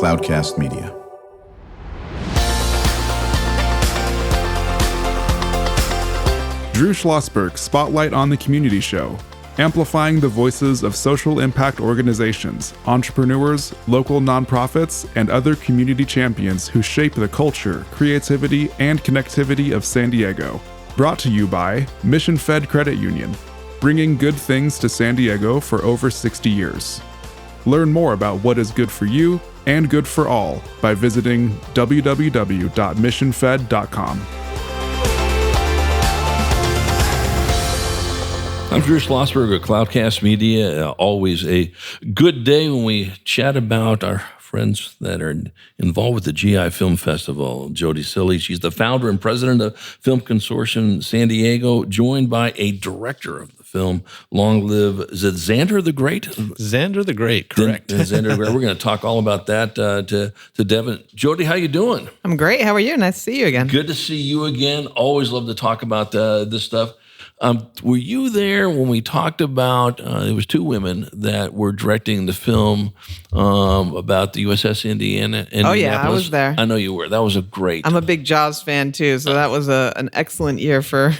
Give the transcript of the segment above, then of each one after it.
Cloudcast Media. Drew Schlosberg Spotlight on the Community Show, amplifying the voices of social impact organizations, entrepreneurs, local nonprofits, and other community champions who shape the culture, creativity, and connectivity of San Diego. Brought to you by Mission Fed Credit Union, bringing good things to San Diego for over 60 years. Learn more about what is good for you and good for all by visiting www.missionfed.com. I'm Drew Schlosberg of Cloudcast Media. Always a good day when we chat about our friends that are involved with the GI Film Festival. Jodi Cilley, she's the founder and president of Film Consortium San Diego, joined by a director of the film, Long Live, is it Xander the Great? Xander the Great, correct. Xander the Great. We're going to talk all about that to Devin. Jodi, how you doing? I'm great. How are you? Nice to see you again. Good to see you again. Always love to talk about this stuff. Were you there when we talked about, it was two women that were directing the film about the USS Indiana? Oh, yeah, I was there. I know you were. That was a great. I'm a big Jaws fan, too, so that was an excellent year for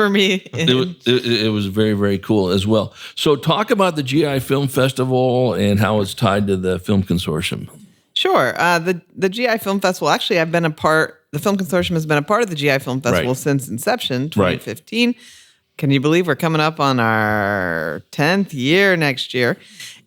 me. It was very, very cool as well. So talk about the GI Film Festival and how it's tied to the Film Consortium. Sure. The GI Film Festival, actually, the Film Consortium has been a part of the GI Film Festival since inception, 2015. Right. Can you believe we're coming up on our 10th year next year?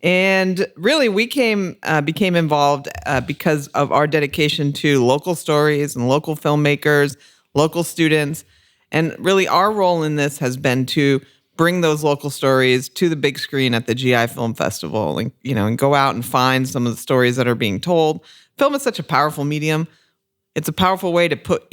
And really, we became involved because of our dedication to local stories and local filmmakers, local students. And really, our role in this has been to bring those local stories to the big screen at the GI Film Festival and go out and find some of the stories that are being told. Film is such a powerful medium. It's a powerful way to put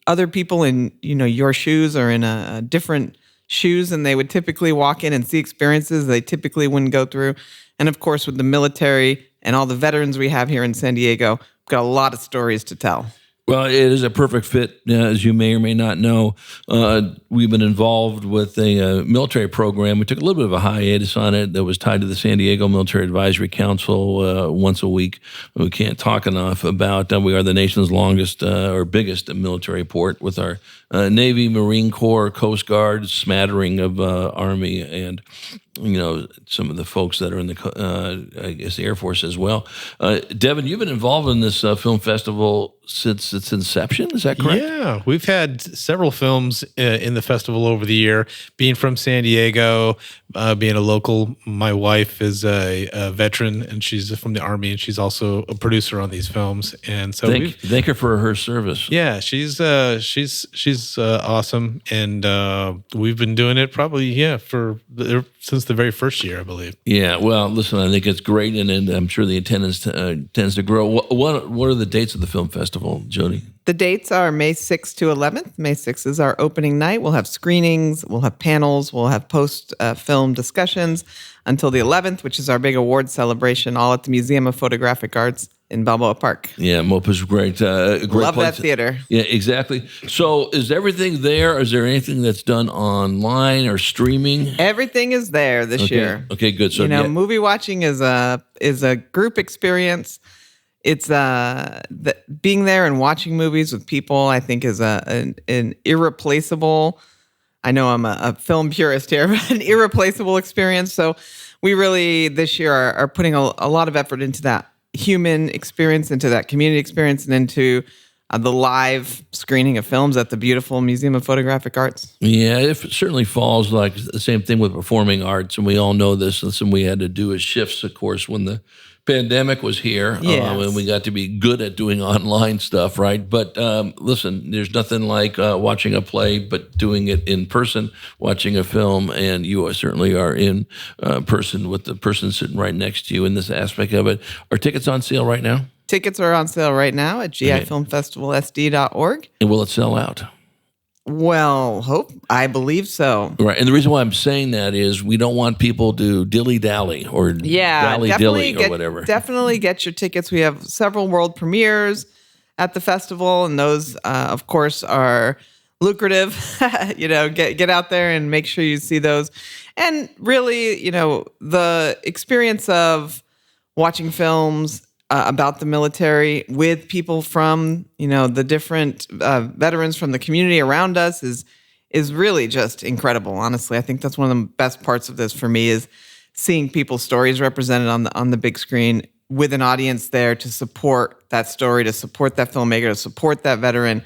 other people in, your shoes or in a different shoes, and they would typically walk in and see experiences they typically wouldn't go through. And of course, with the military and all the veterans we have here in San Diego, we've got a lot of stories to tell. Well, it is a perfect fit, as you may or may not know. We've been involved with a military program. We took a little bit of a hiatus on it that was tied to the San Diego Military Advisory Council once a week. We can't talk enough about we are the nation's longest or biggest military port with our Navy, Marine Corps, Coast Guard, smattering of Army, and some of the folks that are in the Air Force as well. Devin, you've been involved in this film festival since its inception. Is that correct? Yeah, we've had several films in the festival over the year. Being from San Diego, being a local, my wife is a veteran, and she's from the Army, and she's also a producer on these films. And so thank her for her service. Yeah, she's awesome, and we've been doing it probably since the very first year, I believe. Yeah, well, listen, I think it's great, and I'm sure the attendance tends to grow. What are the dates of the film festival, Jodi? The dates are May 6th to 11th. May 6th is our opening night. We'll have screenings, we'll have panels, we'll have post-film discussions until the 11th, which is our big award celebration, all at the Museum of Photographic Arts in Balboa Park. Yeah, MOPA's great. Great Love place. that theater. Yeah, exactly. So is everything there? Is there anything that's done online or streaming? Everything is there this year. Okay, good. So movie watching is a group experience. It's being there and watching movies with people, I think, is an irreplaceable. I know I'm a film purist here, but an irreplaceable experience. So we really this year are putting a lot of effort into that human experience, into that community experience, and into the live screening of films at the beautiful Museum of Photographic Arts. Yeah, it certainly falls like the same thing with performing arts, and we all know this. And something we had to do is shifts, of course, when the pandemic was here, and we got to be good at doing online stuff, right? But listen, there's nothing like watching a play, but doing it in person, watching a film, and you certainly are in person with the person sitting right next to you in this aspect of it. Are tickets on sale right now? Tickets are on sale right now at gifilmfestivalsd.org. And will it sell out? Well, I believe so. Right. And the reason why I'm saying that is we don't want people to dilly-dally or dally-dilly or whatever. Definitely get your tickets. We have several world premieres at the festival, and those, of course, are lucrative. Get out there and make sure you see those. And really, the experience of watching films about the military with people from, the different veterans from the community around us is really just incredible. Honestly, I think that's one of the best parts of this for me is seeing people's stories represented on the big screen with an audience there to support that story, to support that filmmaker, to support that veteran,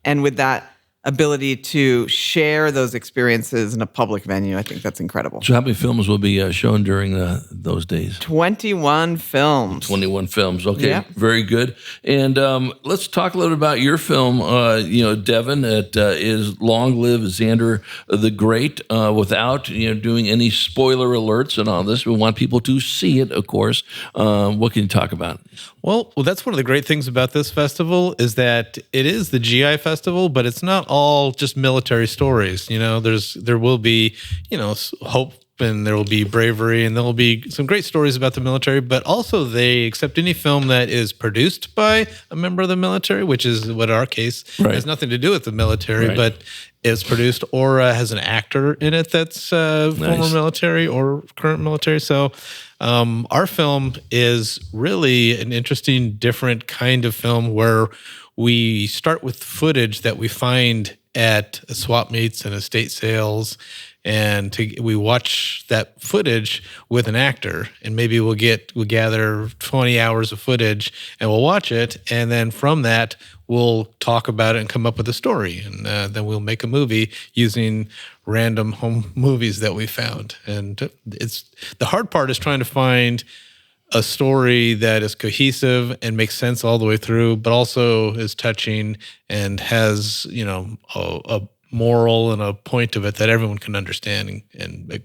and with that ability to share those experiences in a public venue. I think that's incredible. So how many films will be shown during those days? 21 films. 21 films. Okay, Yeah. Very good. And let's talk a little bit about your film, Devin. It is Long Live Xander the Great, without doing any spoiler alerts and all this. We want people to see it, of course. What can you talk about? Well, that's one of the great things about this festival is that it is the GI festival, but it's not all just military stories. There will be, hope, and there will be bravery, and there will be some great stories about the military, but also they accept any film that is produced by a member of the military, which is what our case has nothing to do with the military, but is produced or has an actor in it that's former military or current military. So our film is really an interesting, different kind of film where we start with footage that we find at swap meets and estate sales, and we watch that footage with an actor, and maybe we'll gather 20 hours of footage and we'll watch it, and then from that we'll talk about it and come up with a story, and then we'll make a movie using random home movies that we found. And it's the hard part is trying to find a story that is cohesive and makes sense all the way through, but also is touching and has, a moral and a point of it that everyone can understand and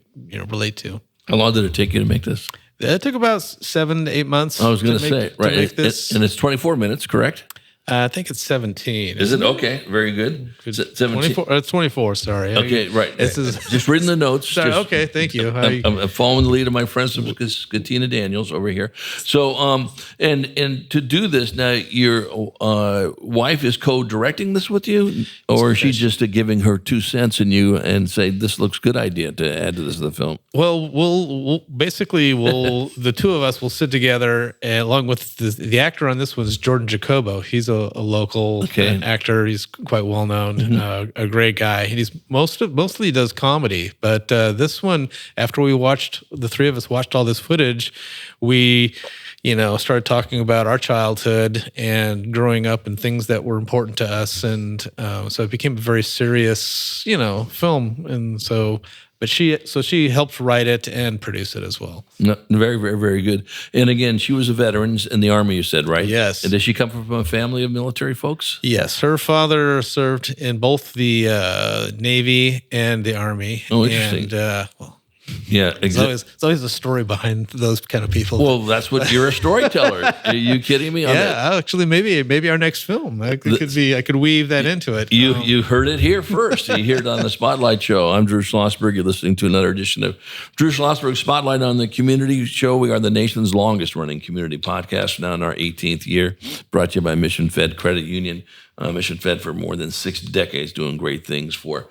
relate to. How long did it take you to make this? It took about 7 to 8 months. I was going to say, right. Make this. And it's 24 minutes, correct? I think it's 17. Is it? Okay, very good. 17. 24, it's 24, sorry. Okay, right. This is just reading the notes. Sorry, okay, thank you. I'm following the lead of my friend Katina Daniels over here. So, and to do this, now your wife is co-directing this with you, or is she just giving her 2 cents in you and say, this looks good idea to add to this the film? Well, we'll the two of us will sit together, along with the actor on this one is Jordan Jacobo. He's a local actor. He's quite well known, a great guy. And he's mostly does comedy. But this one, after the three of us watched all this footage, we started talking about our childhood and growing up and things that were important to us. And so it became a very serious, film. And so. But she helped write it and produce it as well. No, very, very, very good. And again, she was a veteran in the Army, you said, right? Yes. And does she come from a family of military folks? Yes. Her father served in both the Navy and the Army. Oh, interesting. And, yeah, exactly. It's always a story behind those kind of people. Well, that's what you're a storyteller. Are you kidding me? Actually, maybe our next film. I could weave that into it. You heard it here first. You hear it on the Spotlight Show. I'm Drew Schlosberg. You're listening to another edition of Drew Schlosberg Spotlight on the Community Show. We are the nation's longest running community podcast, now in our 18th year. Brought to you by Mission Fed Credit Union. Mission Fed for more than 6 decades, doing great things for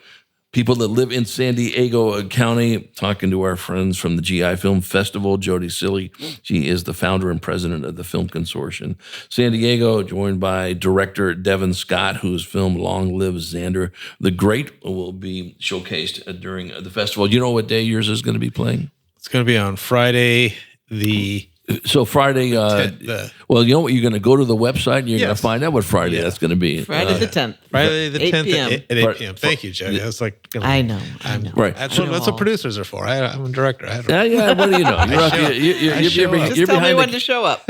people that live in San Diego County. Talking to our friends from the GI Film Festival, Jodi Cilley. She is the founder and president of the Film Consortium San Diego, joined by director Devin Scott, whose film Long Live Xander the Great will be showcased during the festival. You know what day yours is going to be playing? It's going to be on Friday So Friday, well, you know what? You're going to go to the website and you're going to find out what Friday that's going to be. Friday the 10th. Friday the 10th 8 p.m. at 8 p.m. Thank you, Jodi. I was like, I know. Right. That's what producers are for. I'm a director. Yeah. What do you know? Just tell me when to show up.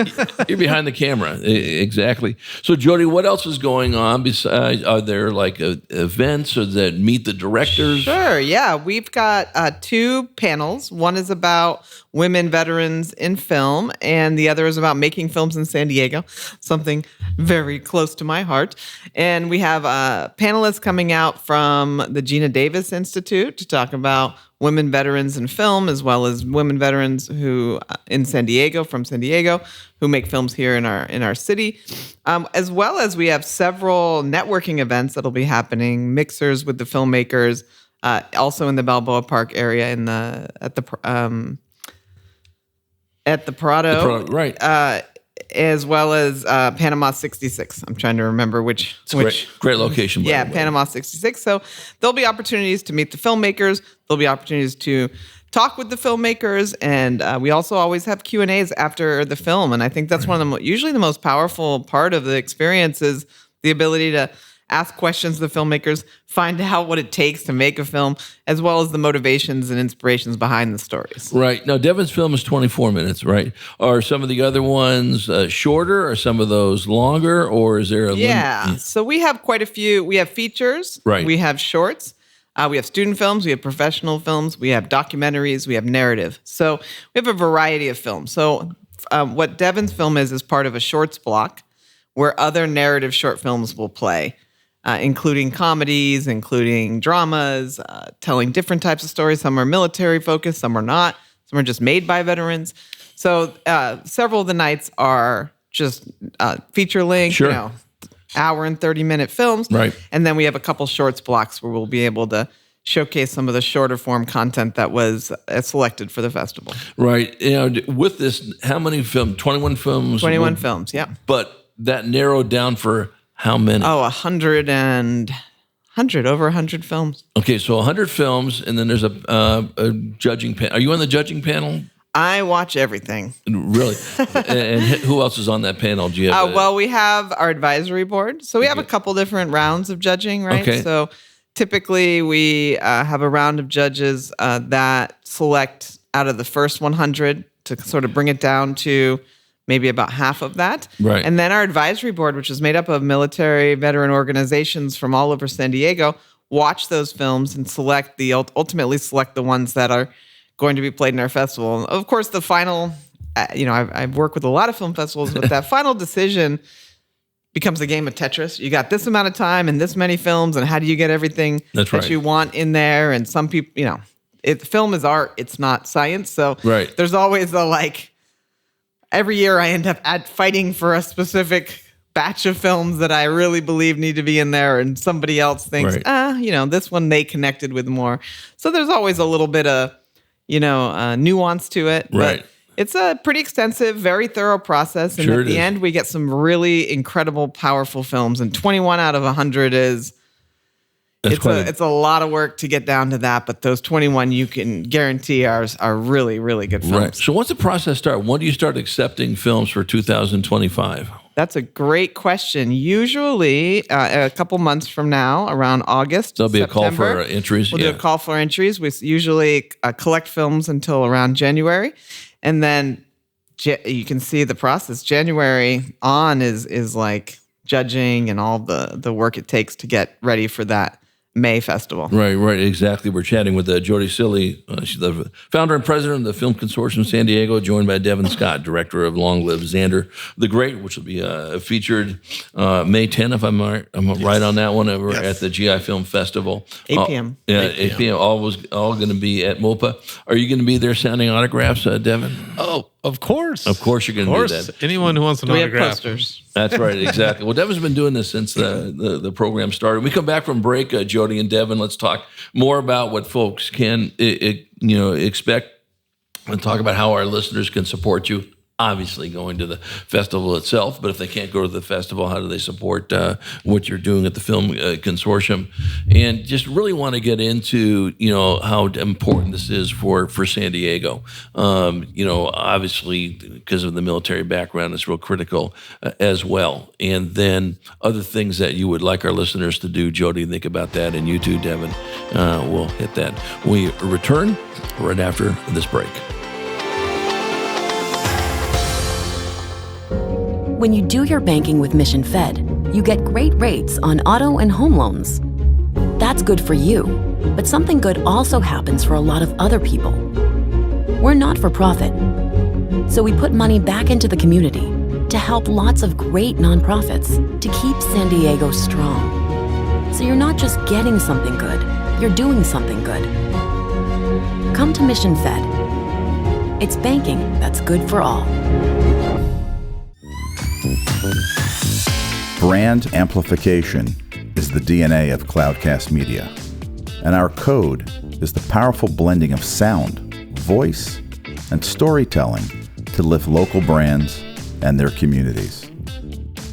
You're behind the camera. Exactly. So, Jodi, what else is going on? Besides, are there like events or that meet the directors? Sure. Yeah. We've got 2 panels. One is about women veterans in film, and the other is about making films in San Diego, something very close to my heart. And we have panelists coming out from the Gina Davis Institute to talk about women veterans in film, as well as women veterans who in San Diego, from San Diego, who make films here in our city. As well as we have several networking events that'll be happening, mixers with the filmmakers, also in the Balboa Park area at the Prado. Right. as well as Panama 66. I'm trying to remember which. Great location. Yeah, Panama 66. So there'll be opportunities to meet the filmmakers. There'll be opportunities to talk with the filmmakers, and we also always have Q&As after the film. And I think that's one of the usually the most powerful part of the experience is the ability to ask questions to the filmmakers, find out what it takes to make a film, as well as the motivations and inspirations behind the stories. Right. Now, Devin's film is 24 minutes, right? Are some of the other ones shorter? Are some of those longer? Or is there a limit? So we have quite a few. We have features. Right. We have shorts. We have student films. We have professional films. We have documentaries. We have narrative. So we have a variety of films. So what Devin's film is part of a shorts block where other narrative short films will play. Including comedies, including dramas, telling different types of stories. Some are military focused, some are not. Some are just made by veterans. So several of the nights are just feature length, hour and 30-minute films. Right. And then we have a couple shorts blocks where we'll be able to showcase some of the shorter form content that was selected for the festival. Right. With this, how many films? 21 films? 21 films, yeah. But that narrowed down for how many? Oh, 100 over 100 films. Okay, so 100 films, and then there's a judging panel. Are you on the judging panel? I watch everything. Really? And who else is on that panel? Do you have well, we have our advisory board. So we have a couple different rounds of judging, right? Okay. So typically we have a round of judges that select out of the first 100 to sort of bring it down to maybe about half of that. Right. And then our advisory board, which is made up of military veteran organizations from all over San Diego, watch those films and ultimately select the ones that are going to be played in our festival. Of course, the final, I've worked with a lot of film festivals, but that final decision becomes a game of Tetris. You got this amount of time and this many films, and how do you get everything that you want in there? And some people, film is art, it's not science. So there's always every year I end up fighting for a specific batch of films that I really believe need to be in there, and somebody else thinks, this one they connected with more. So there's always a little bit of, nuance to it. Right. But it's a pretty extensive, very thorough process. And at the end, we get some really incredible, powerful films. And 21 out of 100 is... It's a lot of work to get down to that, but those 21 you can guarantee are really, really good films. Right. So once the process starts, when do you start accepting films for 2025? That's a great question. Usually a couple months from now, around August, there'll be September, a call for entries. We'll do a call for entries. We usually collect films until around January, and then you can see the process. January on is like judging and all the work it takes to get ready for that May festival. Right, exactly. We're chatting with Jodi Cilley. She's the founder and president of the Film Consortium San Diego, joined by Devin Scott, director of Long Live Xander the Great, which will be featured May 10th, if I'm right on that one, over at the GI Film Festival. 8 p.m. 8 p.m. All going to be at MOPA. Are you going to be there signing autographs, Devin? Oh, of course. Of course you're going to do that. Anyone who wants an autograph. We have posters. That's right, exactly. Well, Devin's been doing this since the program started. When we come back from break, Jodi and Devin, let's talk more about what folks can expect and talk about how our listeners can support you. Obviously going to the festival itself, but if they can't go to the festival, how do they support what you're doing at the Film Consortium? And just really want to get into, how important this is for San Diego. Obviously because of the military background, it's real critical as well. And then other things that you would like our listeners to do, Jodi, think about that. And you too, Devin, we'll hit that. We return right after this break. When you do your banking with Mission Fed, you get great rates on auto and home loans. That's good for you, but something good also happens for a lot of other people. We're not for profit, so we put money back into the community to help lots of great nonprofits to keep San Diego strong. So you're not just getting something good, you're doing something good. Come to Mission Fed. It's banking that's good for all. Brand amplification is the DNA of Cloudcast Media, and our code is the powerful blending of sound, voice, and storytelling to lift local brands and their communities.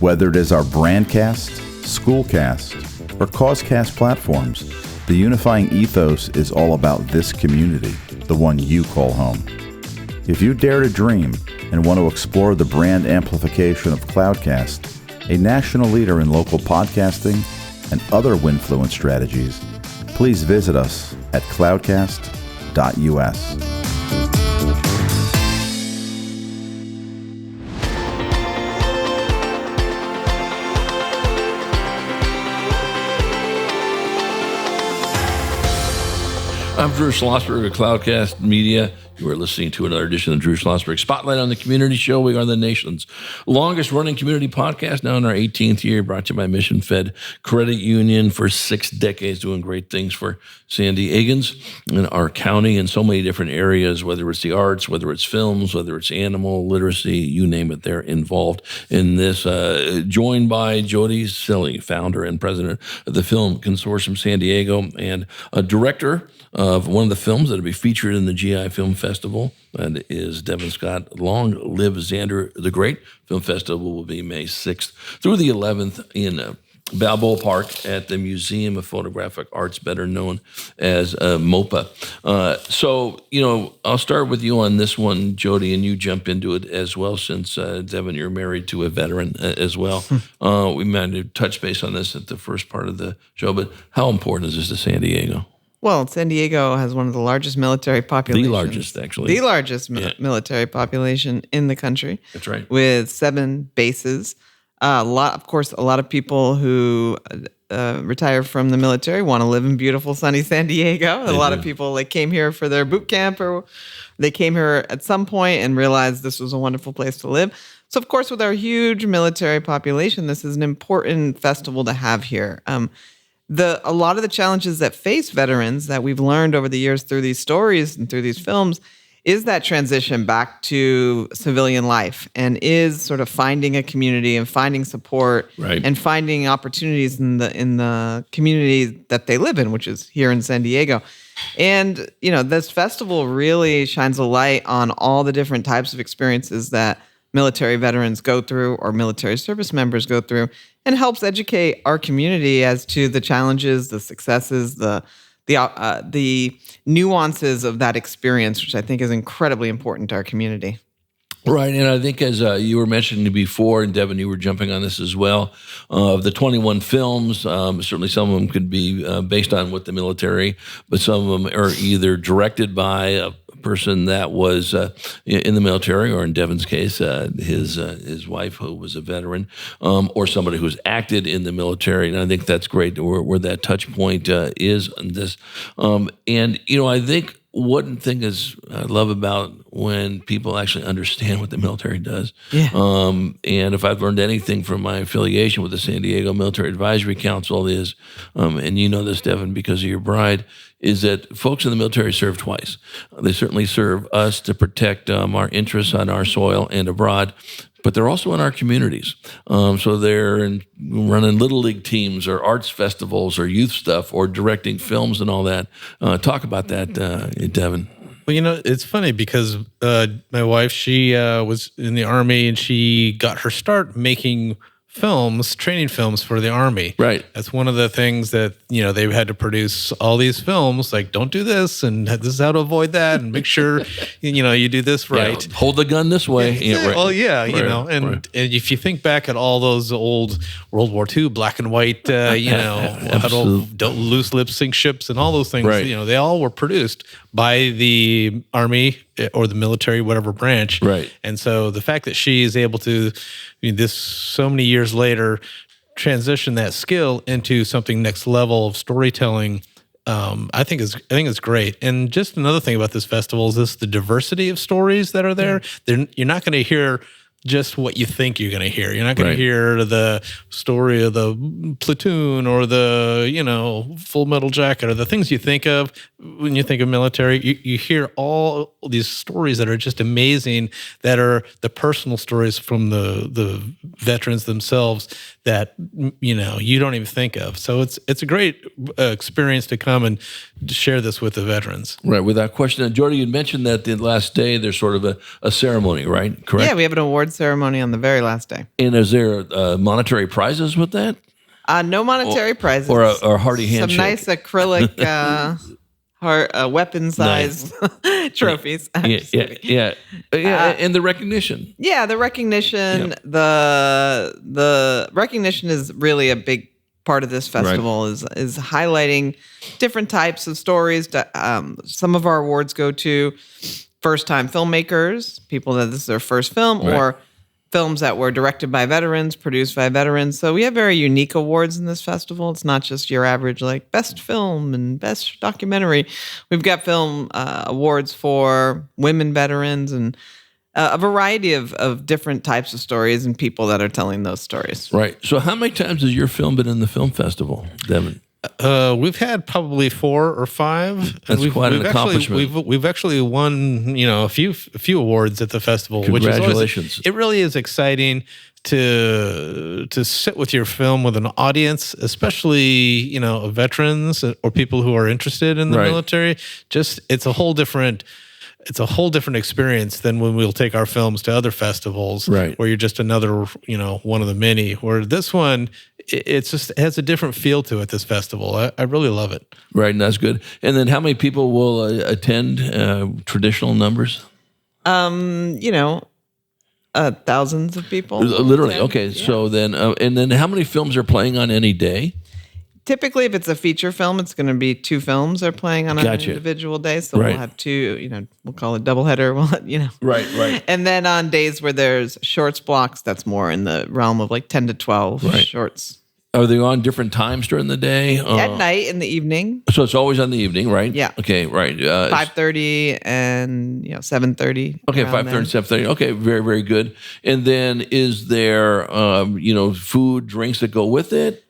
Whether it is our Brandcast, Schoolcast, or Causecast platforms, the unifying ethos is all about this community, the one you call home. If you dare to dream and want to explore the brand amplification of Cloudcast, a national leader in local podcasting and other Winfluence strategies, please visit us at cloudcast.us. I'm Drew Schlosberg of Cloudcast Media. You are listening to another edition of the Drew Schlosberg Spotlight on the Community Show. We are the nation's longest-running community podcast, now in our 18th year, brought to you by Mission Fed Credit Union for 6 decades, doing great things for San Diegans and our county in so many different areas, whether it's the arts, whether it's films, whether it's animal literacy, you name it, they're involved in this. Joined by Jodi Cilley, founder and president of the Film Consortium San Diego, and a director of one of the films that will be featured in the GI Film Festival. That is Devin Scott. Long live Xander the Great. Film Festival will be May 6th through the 11th in Balboa Park at the Museum of Photographic Arts, better known as MOPA. So, I'll start with you on this one, Jodi, and you jump into it as well, since, Devin, you're married to a veteran as well. We might have touched base on this at the first part of the show, but how important is this to San Diego? Well, San Diego has one of the largest military populations. The largest, actually. The largest military population in the country. That's right. With 7 bases. A lot of people who retire from the military want to live in beautiful, sunny San Diego. A lot of people came here for their boot camp, or they came here at some point and realized this was a wonderful place to live. So, of course, with our huge military population, this is an important festival to have here. A lot of the challenges that face veterans that we've learned over the years through these stories and through these films is that transition back to civilian life, and is sort of finding a community and finding support, right, and finding opportunities in the community that they live in, which is here in San Diego. And, this festival really shines a light on all the different types of experiences that military veterans go through, or military service members go through, and helps educate our community as to the challenges, the successes, the nuances of that experience, which I think is incredibly important to our community. Right, and I think as you were mentioning before, and Devin, you were jumping on this as well, of the 21 films, certainly some of them could be based on with the military, but some of them are either directed by a person that was in the military, or in Devin's case, his wife, who was a veteran, or somebody who's acted in the military. And I think that's great where that touch point is on this. And, I think one thing I love about when people actually understand what the military does. Yeah. And if I've learned anything from my affiliation with the San Diego Military Advisory Council is, and you know this, Devin, because of your bride, is that folks in the military serve twice. They certainly serve us to protect our interests on our soil and abroad, but they're also in our communities. So they're running little league teams, or arts festivals, or youth stuff, or directing films and all that. Talk about that, Devin. Well, it's funny because my wife, she was in the Army, and she got her start making films, training films for the Army. Right. That's one of the things that, they've had to produce all these films, like, don't do this, and this is how to avoid that, and make sure, you do this right. Yeah, hold the gun this way. Right. Well, and if you think back at all those old World War II black and white, loose lip sync ships and all those things, right, they all were produced by the Army or the military, whatever branch. Right. And so the fact that she is able to, so many years later, transition that skill into something next level of storytelling, I think it's great. And just another thing about this festival is the diversity of stories that are there. You're not going to hear just what you think you're going to hear. You're not going to hear the story of the platoon or the, Full Metal Jacket, or the things you think of when you think of military. You hear all these stories that are just amazing, that are the personal stories from the veterans themselves that, you don't even think of. So it's a great experience to come and share this with the veterans. Right, without question. And Jodi, you mentioned that the last day there's sort of a ceremony, right? Correct? Yeah, we have an awards award ceremony on the very last day. And is there monetary prizes with that? No monetary prizes. Or a hearty handshake? Some nice acrylic weapon-sized trophies. Yeah. And the recognition. Yeah, the recognition. Yeah. The recognition is really a big part of this festival. Right. is highlighting different types of stories. Some of our awards go to first-time filmmakers, people that this is their first film, or films that were directed by veterans, produced by veterans. So we have very unique awards in this festival. It's not just your average like best film and best documentary. We've got film awards for women veterans and a variety of different types of stories and people that are telling those stories. Right. So how many times has your film been in the film festival, Devin? We've had probably 4 or 5. That's quite an accomplishment. We've actually won, a few awards at the festival. Congratulations! It really is exciting to sit with your film with an audience, especially veterans or people who are interested in the military. It's a whole different experience than when we'll take our films to other festivals, where you're just another, one of the many. Where this one, it has a different feel to it. This festival, I really love it. Right, and that's good. And then, how many people will attend? Traditional numbers? Thousands of people. Literally. Okay, yeah. So then, and then, how many films are playing on any day? Typically, if it's a feature film, it's going to be 2 films are playing on an individual day. So we'll have 2, we'll call it doubleheader. Right. And then on days where there's shorts blocks, that's more in the realm of like 10 to 12 shorts. Are they on different times during the day? At night, in the evening. So it's always on the evening, right? Yeah. Okay, right. 5:30 and 7:30. Okay, 5:30, 7:30. Okay, very, very good. And then is there, food, drinks that go with it?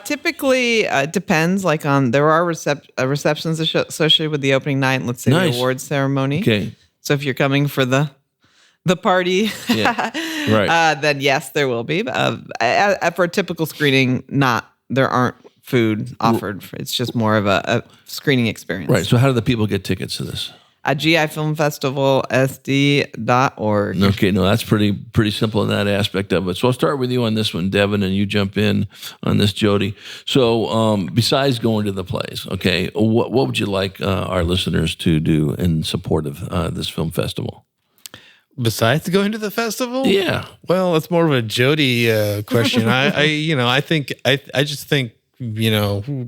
Typically, it depends. Like there are receptions associated with the opening night. Let's say the awards ceremony. Okay. So if you're coming for the party, then yes, there will be. For a typical screening, there aren't food offered. It's just more of a screening experience. Right. So how do the people get tickets to this? GIFilmFestivalSD.org. Okay, no, that's pretty simple in that aspect of it. So I'll start with you on this one, Devin, and you jump in on this, Jodi. So besides going to the plays, okay, what would you like our listeners to do in support of this film festival? Besides going to the festival? Yeah. Well, it's more of a Jodi question. I just think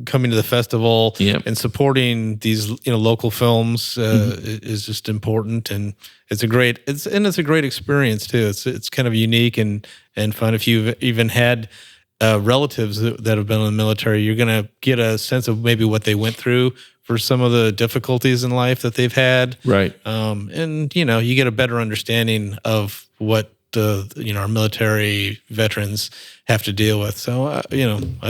coming to the festival and supporting these local films is just important, and it's a great experience too. It's kind of unique and fun. If you've even had relatives that have been in the military, you're gonna get a sense of maybe what they went through for some of the difficulties in life that they've had. Right. And you get a better understanding of what our military veterans have to deal with. So, I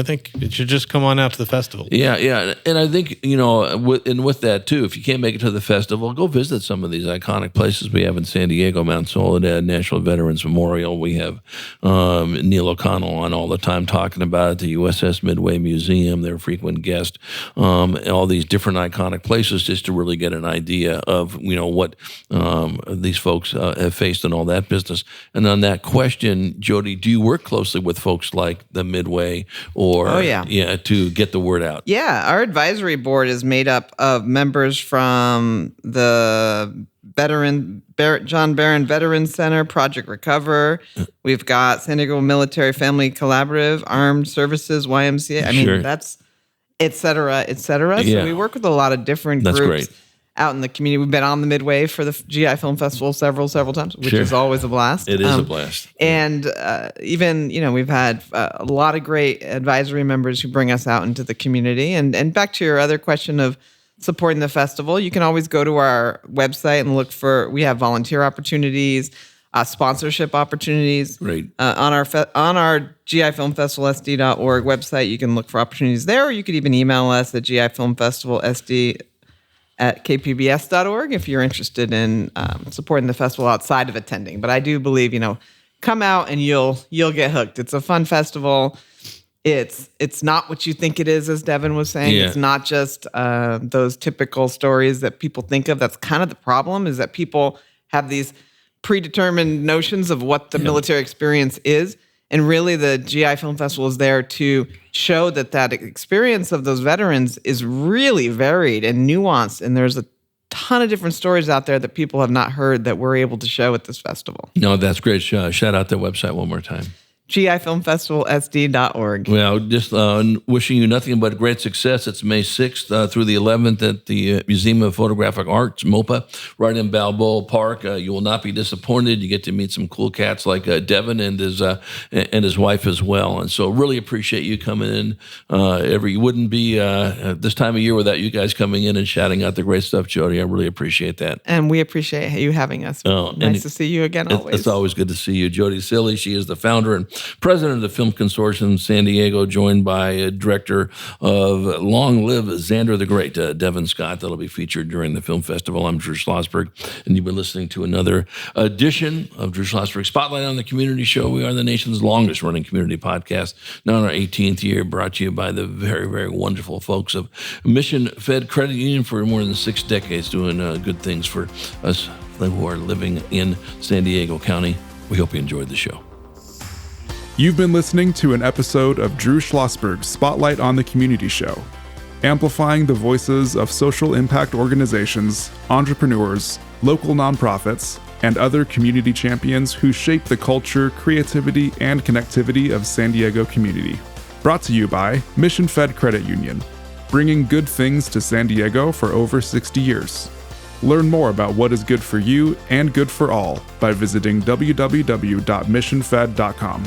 think it should just come on out to the festival. Yeah. And I think, with that too, if you can't make it to the festival, go visit some of these iconic places we have in San Diego, Mount Soledad, National Veterans Memorial. We have Neil O'Connell on all the time talking about it, the USS Midway Museum, their frequent guest, all these different iconic places just to really get an idea of, what these folks have faced and all that business. And on that question, Jodi, do you work closely with folks like the Midway or to get the word out? Yeah, our advisory board is made up of members from the John Barron Veterans Center, Project Recover. We've got San Diego Military Family Collaborative, Armed Services, YMCA. I mean, that's et cetera, et cetera. Yeah. So we work with a lot of different groups. Great. Out in the community. We've been on the Midway for the GI Film Festival several times, which is always a blast. It is a blast. And even, we've had a lot of great advisory members who bring us out into the community. And back to your other question of supporting the festival, you can always go to our website and look we have volunteer opportunities, sponsorship opportunities. Right. On our GIFilmFestivalSD.org website, you can look for opportunities there, or you could even email us at GIFilmFestivalSD@kpbs.org if you're interested in supporting the festival outside of attending. But I do believe, come out and you'll get hooked. It's a fun festival. It's not what you think it is, as Devin was saying. Yeah. It's not just those typical stories that people think of. That's kind of the problem, is that people have these predetermined notions of what the military experience is. And really, the GI Film Festival is there to show that experience of those veterans is really varied and nuanced. And there's a ton of different stories out there that people have not heard that we're able to show at this festival. No, that's great. Shout out the website one more time. GIFilmFestivalSD.org. Well, just wishing you nothing but great success. It's May 6th through the 11th at the Museum of Photographic Arts, MOPA, right in Balboa Park. You will not be disappointed. You get to meet some cool cats like Devin and his wife as well. And so really appreciate you coming in. You wouldn't be this time of year without you guys coming in and shouting out the great stuff, Jodi. I really appreciate that. And we appreciate you having us. Nice to see you again always. It's always good to see you. Jodi Cilley, she is the founder and president of the Film Consortium San Diego, joined by director of Long Live Xander the Great, Devin Scott. That'll be featured during the film festival. I'm Drew Schlosberg, and you've been listening to another edition of Drew Schlosberg Spotlight on the Community Show. We are the nation's longest-running community podcast, now in our 18th year, brought to you by the very, very wonderful folks of Mission Fed Credit Union for more than 6 decades, doing good things for us who are living in San Diego County. We hope you enjoyed the show. You've been listening to an episode of Drew Schlosberg's Spotlight on the Community Show, amplifying the voices of social impact organizations, entrepreneurs, local nonprofits, and other community champions who shape the culture, creativity, and connectivity of San Diego community. Brought to you by Mission Fed Credit Union, bringing good things to San Diego for over 60 years. Learn more about what is good for you and good for all by visiting www.missionfed.com.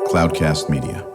Cloudcast Media.